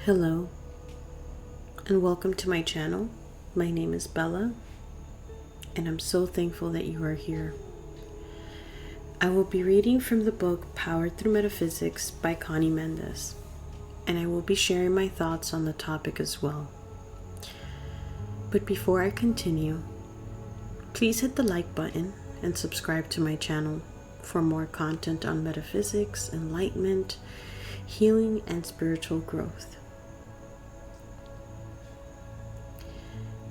Hello, and welcome to my channel. My name is Bella, and I'm so thankful that you are here. I will be reading from the book Power Through Metaphysics by Conny Mendez, and I will be sharing my thoughts on the topic as well. But before I continue, please hit the like button and subscribe to my channel for more content on metaphysics, enlightenment, healing, and spiritual growth.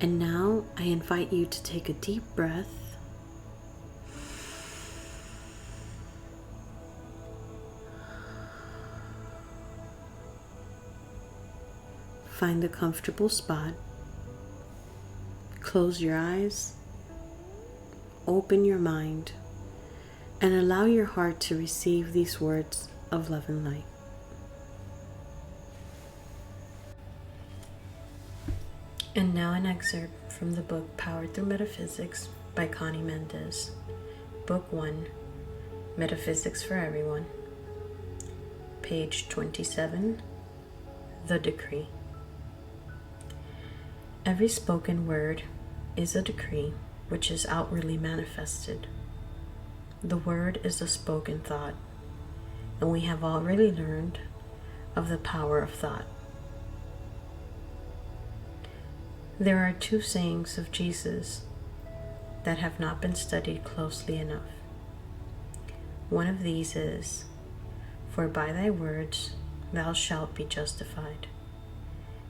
And now I invite you to take a deep breath find a comfortable spot, close your eyes, open your mind, and allow your heart to receive these words of love and light. And now an excerpt from the book Power Through Metaphysics by Conny Mendez, Book 1, Metaphysics For Everyone, page 27, The Decree. Every spoken word is a decree which is outwardly manifested. The word is a spoken thought, and we have already learned of the power of thought. There are two sayings of Jesus that have not been studied closely enough. One of these is, "For by thy words thou shalt be justified,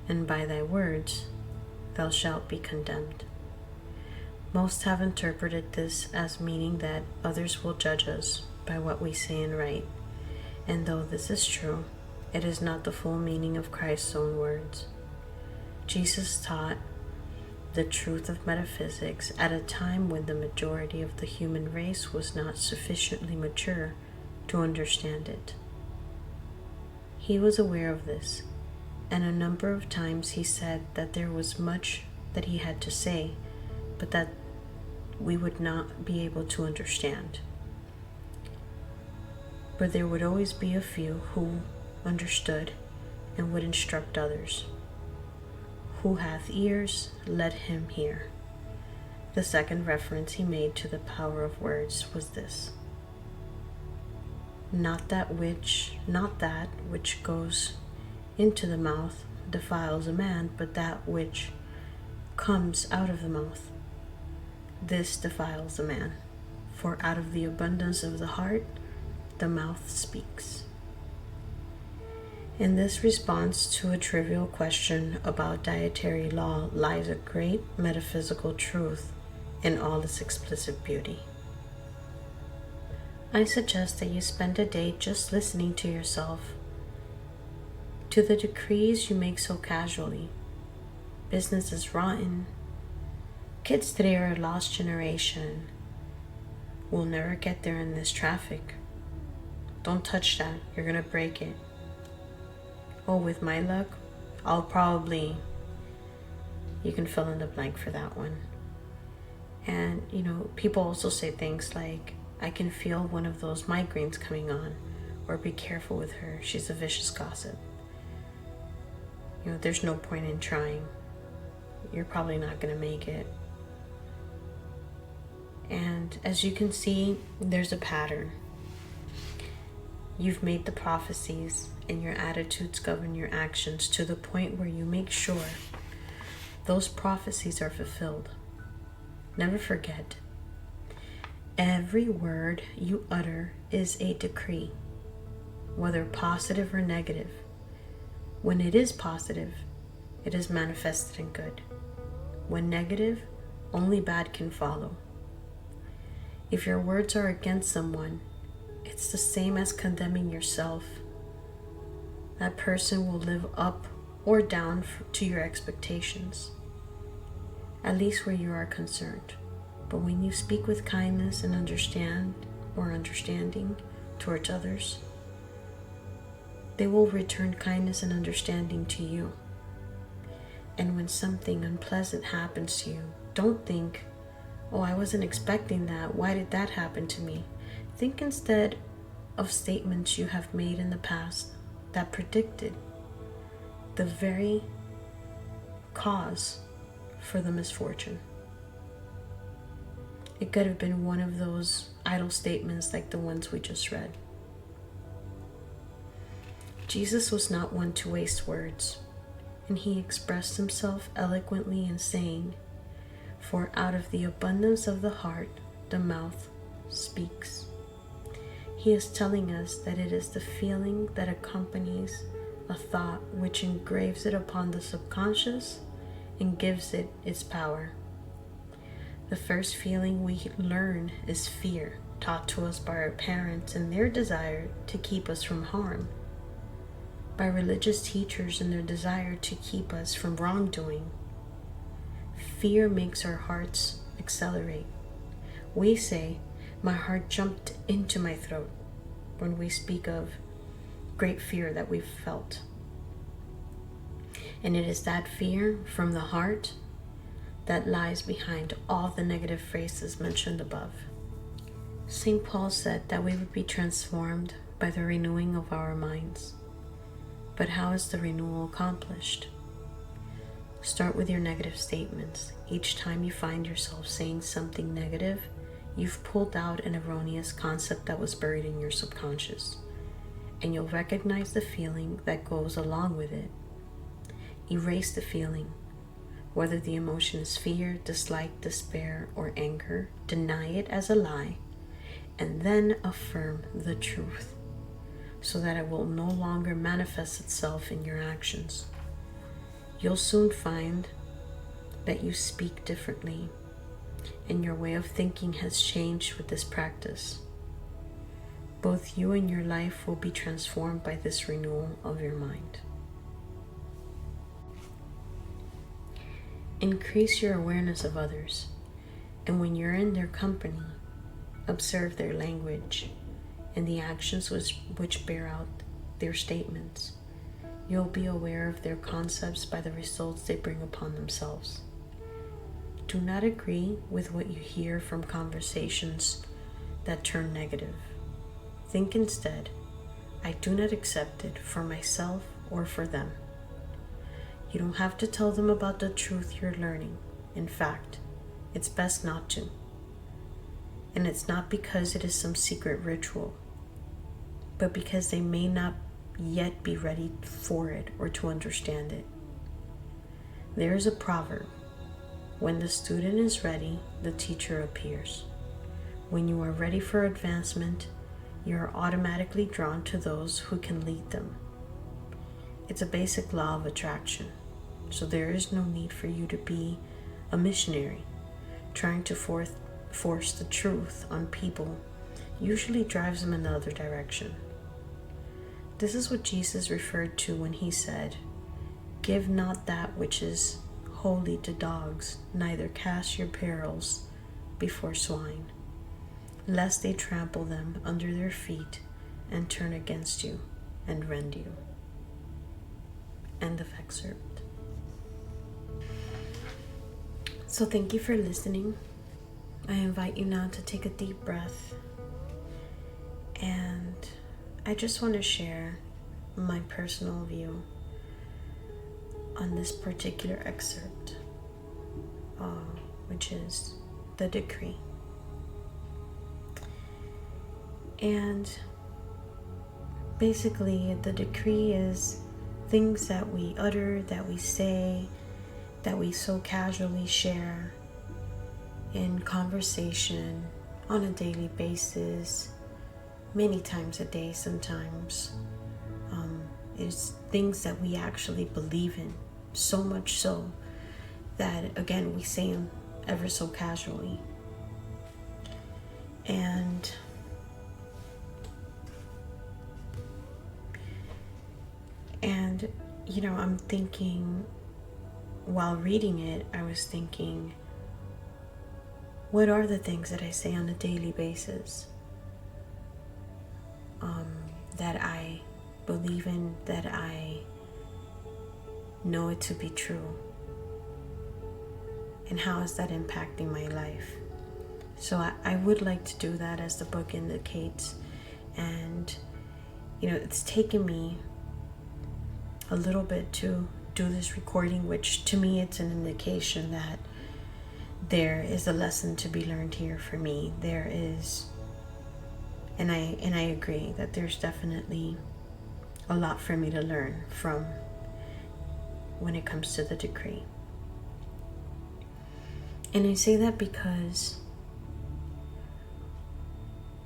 and by thy words thou shalt be condemned." Most have interpreted this as meaning that others will judge us by what we say and write, and though this is true, it is not the full meaning of Christ's own words. Jesus taught the truth of metaphysics at a time when the majority of the human race was not sufficiently mature to understand it. He was aware of this, and a number of times he said that there was much that he had to say, but that we would not be able to understand. But there would always be a few who understood and would instruct others. Who hath ears, let him hear. The second reference he made to the power of words was this: Not that which goes into the mouth defiles a man, but that which comes out of the mouth, this defiles a man. For out of the abundance of the heart, the mouth speaks. In this response to a trivial question about dietary law lies a great metaphysical truth in all its explicit beauty. I suggest that you spend a day just listening to yourself, to the decrees you make so casually. Business is rotten. Kids today are a lost generation. We'll never get there in this traffic. Don't touch that, you're gonna break it. Oh, with my luck, I'll probably, you can fill in the blank for that one. And, people also say things like, I can feel one of those migraines coming on, or be careful with her, she's a vicious gossip. There's no point in trying. You're probably not going to make it. And as you can see, there's a pattern. You've made the prophecies, and your attitudes govern your actions to the point where you make sure those prophecies are fulfilled. Never forget, every word you utter is a decree, whether positive or negative. When it is positive, it is manifested in good. When negative, only bad can follow. If your words are against someone, it's the same as condemning yourself. That person will live up or down to your expectations, at least where you are concerned. But when you speak with kindness and understanding towards others, they will return kindness and understanding to you. And when something unpleasant happens to you, don't think, oh, I wasn't expecting that. Why did that happen to me? Think instead of statements you have made in the past that predicted the very cause for the misfortune. It could have been one of those idle statements like the ones we just read. Jesus was not one to waste words, and he expressed himself eloquently in saying, "For out of the abundance of the heart, the mouth speaks." He is telling us that it is the feeling that accompanies a thought which engraves it upon the subconscious and gives it its power. The first feeling we learn is fear, taught to us by our parents and their desire to keep us from harm, by religious teachers and their desire to keep us from wrongdoing. Fear makes our hearts accelerate. We say, "My heart jumped into my throat," when we speak of great fear that we've felt. And it is that fear from the heart that lies behind all the negative phrases mentioned above. St. Paul said that we would be transformed by the renewing of our minds. But how is the renewal accomplished? Start with your negative statements. Each time you find yourself saying something negative, you've pulled out an erroneous concept that was buried in your subconscious, and you'll recognize the feeling that goes along with it. Erase the feeling. Whether the emotion is fear, dislike, despair, or anger, deny it as a lie, and then affirm the truth so that it will no longer manifest itself in your actions. You'll soon find that you speak differently, and your way of thinking has changed with this practice. Both you and your life will be transformed by this renewal of your mind. Increase your awareness of others, and when you're in their company, observe their language and the actions which bear out their statements. You'll be aware of their concepts by the results they bring upon themselves. Do not agree with what you hear from conversations that turn negative. Think instead, "I do not accept it for myself or for them." You don't have to tell them about the truth you're learning. In fact, it's best not to. And it's not because it is some secret ritual, but because they may not yet be ready for it or to understand it. There is a proverb: when the student is ready, the teacher appears. When you are ready for advancement, you are automatically drawn to those who can lead them. It's a basic law of attraction, so there is no need for you to be a missionary. Trying to force the truth on people usually drives them in the other direction. This is what Jesus referred to when he said, "Give not that which is holy to dogs, neither cast your pearls before swine, lest they trample them under their feet and turn against you and rend you." End of excerpt. So thank you for listening. I invite you now to take a deep breath, and I just want to share my personal view on this particular excerpt, which is the decree. And basically, the decree is things that we utter, that we say, that we so casually share in conversation on a daily basis, many times a day sometimes. It's things that we actually believe in, so much so that, again, we say them ever so casually. And I'm thinking, while reading it, I was thinking, what are the things that I say on a daily basis that I believe in, that I know it to be true? And how is that impacting my life? So I would like to do that, as the book indicates. And it's taken me a little bit to do this recording, which to me it's an indication that there is a lesson to be learned here for me. There is, and I agree that there's definitely a lot for me to learn from when it comes to the decree. And I say that because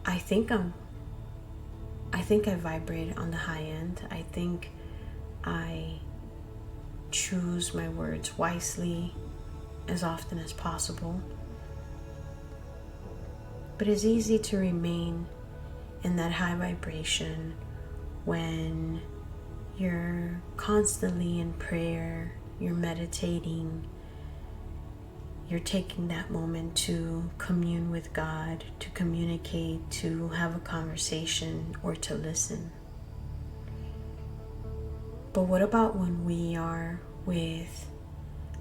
I think I vibrate on the high end. I think I choose my words wisely as often as possible. But it's easy to remain in that high vibration when you're constantly in prayer, you're meditating, you're taking that moment to commune with God, to communicate, to have a conversation, or to listen. But what about when we are with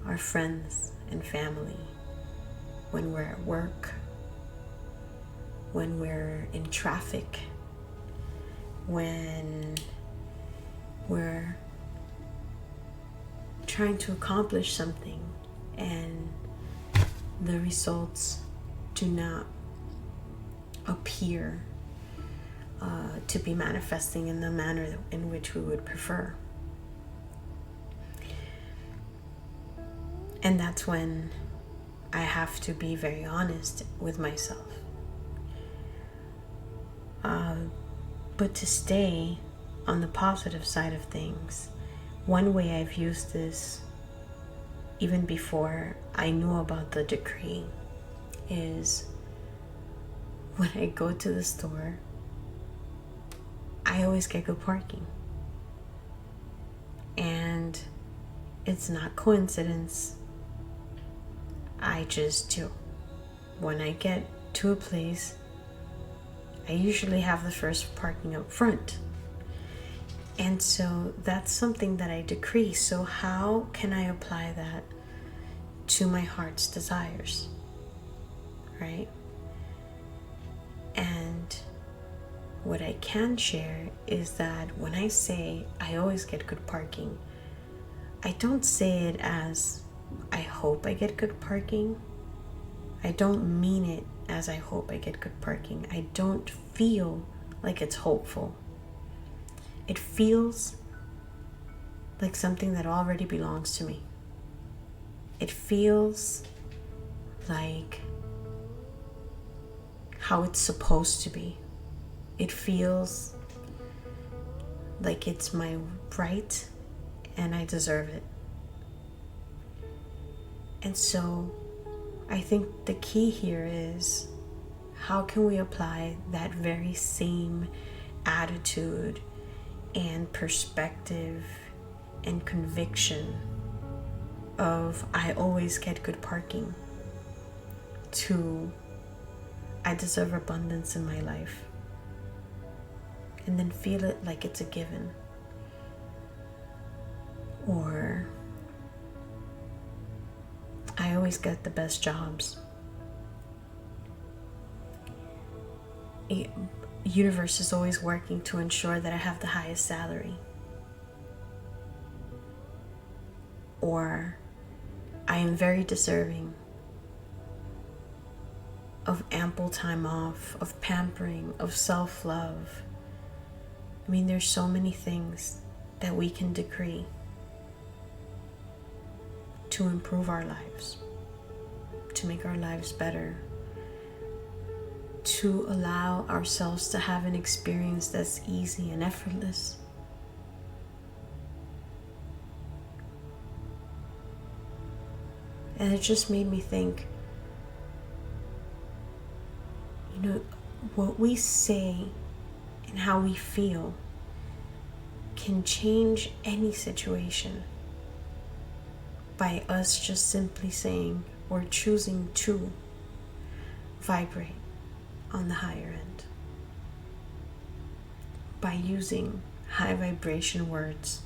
our friends and family, when we're at work, when we're in traffic, when we're trying to accomplish something and the results do not appear to be manifesting in the manner in which we would prefer. And that's when I have to be very honest with myself. But to stay on the positive side of things, one way I've used this even before I knew about the decree is when I go to the store, I always get good parking. And it's not coincidence. I just do. When I get to a place, I usually have the first parking up front. And so that's something that I decree. So how can I apply that to my heart's desires? Right? And what I can share is that when I say I always get good parking, I don't say it as I hope I get good parking. I don't mean it as I hope I get good parking. I don't feel like it's hopeful. It feels like something that already belongs to me. It feels like how it's supposed to be. It feels like it's my right and I deserve it. And so I think the key here is, how can we apply that very same attitude and perspective and conviction of I always get good parking to I deserve abundance in my life, and then feel it like it's a given. Or I always get the best jobs. The universe is always working to ensure that I have the highest salary. Or I am very deserving of ample time off, of pampering, of self-love. I mean, there's so many things that we can decree to improve our lives, to make our lives better, to allow ourselves to have an experience that's easy and effortless. And it just made me think, what we say and how we feel can change any situation by us just simply saying or choosing to vibrate on the higher end, by using high vibration words,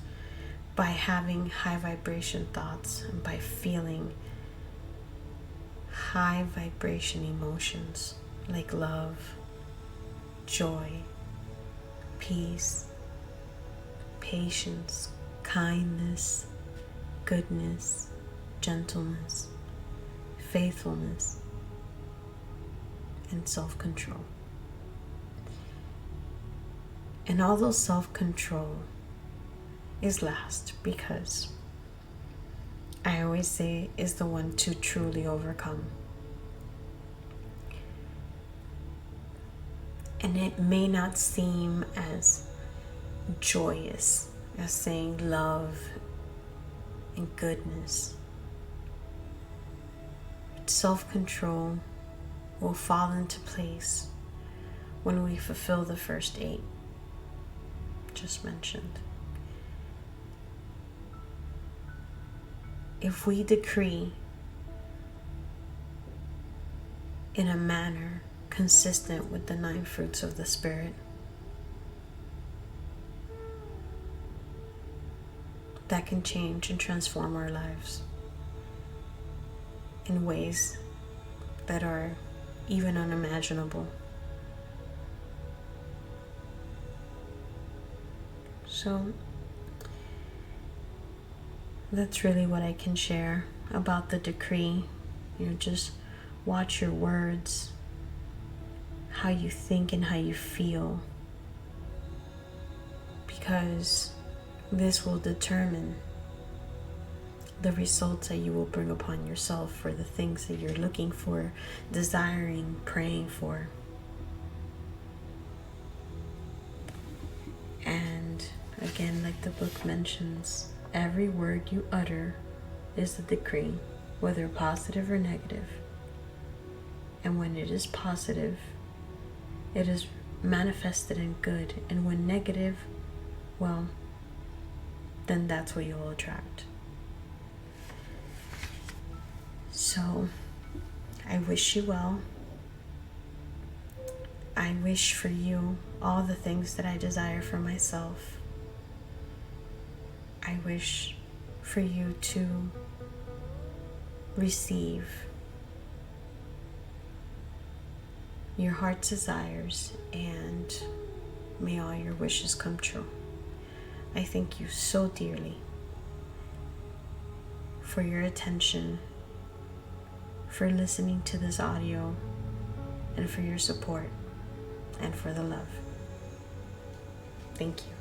by having high vibration thoughts, and by feeling high vibration emotions like love, joy, peace, patience, kindness, goodness, gentleness, faithfulness, and self-control. And although self-control is last, because I always say is the one to truly overcome. And it may not seem as joyous as saying love and goodness. Self-control will fall into place when we fulfill the first 8 just mentioned. If we decree in a manner consistent with the 9 fruits of the Spirit, that can change and transform our lives in ways that are even unimaginable. So that's really what I can share about the decree. Just watch your words, how you think and how you feel, because this will determine the results that you will bring upon yourself for the things that you're looking for, desiring, praying for. And again, like the book mentions, every word you utter is a decree, whether positive or negative. And when it is positive, it is manifested in good. And when negative, well, then that's what you'll attract. So, I wish you well. I wish for you all the things that I desire for myself. I wish for you to receive your heart's desires, and may all your wishes come true. I thank you so dearly for your attention, for listening to this audio, and for your support, and for the love. Thank you.